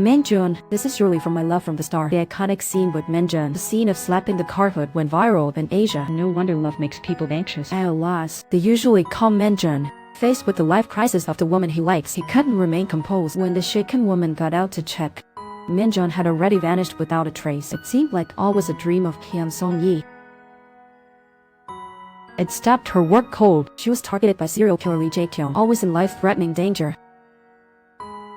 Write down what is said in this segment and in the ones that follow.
Min Jun, this is surely from My Love from the Star. The iconic scene with Min Jun, the scene of slapping the car hood, went viral in Asia. No wonder love makes people anxious. Alas, the usually calm Min Jun, faced with the life crisis of the woman he likes, he couldn't remain composed. When the shaken woman got out to check, Min Jun had already vanished without a trace. It seemed like all was a dream of Qian Song Yi. It stopped her work cold. She was targeted by serial killer Lee Jae-kyung, always in life-threatening danger.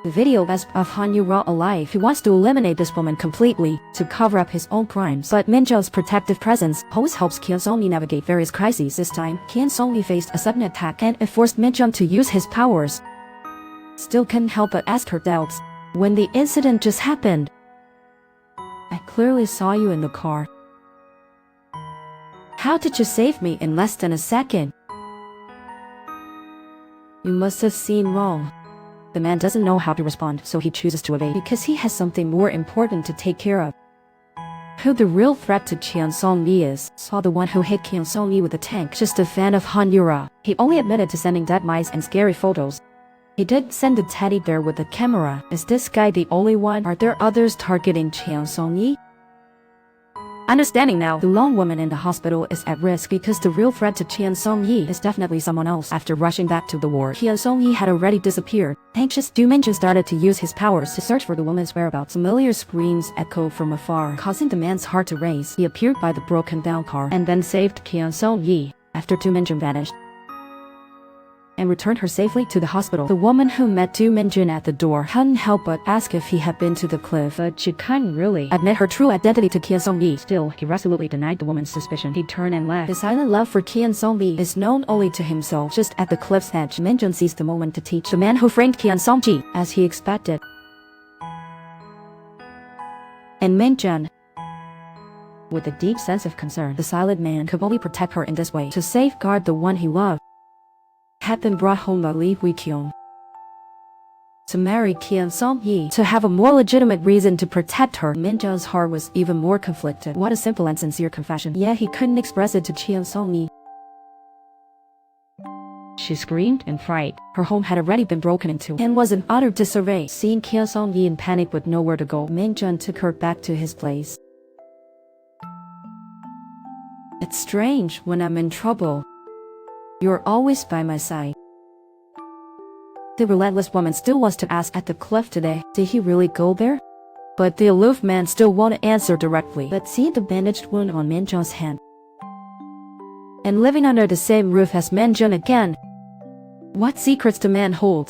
The video of Han Yu-ra alive. He wants to eliminate this woman completely to cover up his own crimes. But Min Jun's protective presence always helps Qian Song Yi navigate various crises. This time, Qian Song Yi faced a sudden attack and it forced Min Jun to use his powers. Still couldn't help but ask her doubts. When the incident just happened, I clearly saw you in the car. How did you save me in less than a second? You must have seen wrong. The man doesn't know how to respond, so he chooses to evade because he has something more important to take care of. Who the real threat to Qian Song Yi is, saw the one who hit Qian Song Yi with a tank, just a fan of Han Yu-ra. He only admitted to sending dead mice and scary photos. He did send a teddy bear with a camera. Is this guy the only one? Are there others targeting Qian Song Yi? Understanding now, the lone woman in the hospital is at risk because the real threat to Qian Song Yi is definitely someone else. After rushing back to the ward, Qian Song Yi had already disappeared. Anxious, Min Jun started to use his powers to search for the woman's whereabouts. Familiar screams echoed from afar, causing the man's heart to race. He appeared by the broken-down car and then saved Qian Song Yi after Min Jun vanished and returned her safely to the hospital. The woman who met Min Jun at the door couldn't help but ask if he had been to the cliff, But she couldn't really admit her true identity to Qian Song Yi. Still, he resolutely denied the woman's suspicion. He turned and left. His silent love for Qian Song Yi is known only to himself. Just at the cliff's edge, Min Jun seized the moment to teach the man who framed Qian Song Yi, as he expected. And Min Jun, with a deep sense of concern, the silent man could only protect her in this way to safeguard the one he loved, had been brought home by Lee Hui-kyung to marry Qian Song Yi. To have a more legitimate reason to protect her, Min Jun's heart was even more conflicted. What a simple and sincere confession. Yet he couldn't express it to Qian Song Yi. She screamed in fright. Her home had already been broken into and was in utter disarray. Seeing Qian Song Yi in panic with nowhere to go, Min Jun took her back to his place. It's strange, when I'm in trouble, you're always by my side. The relentless woman still wants to ask at the cliff today, did he really go there? But the aloof man still won't answer directly. But see the bandaged wound on Min Jun's hand. And living under the same roof as Min Jun again. What secrets the man holds?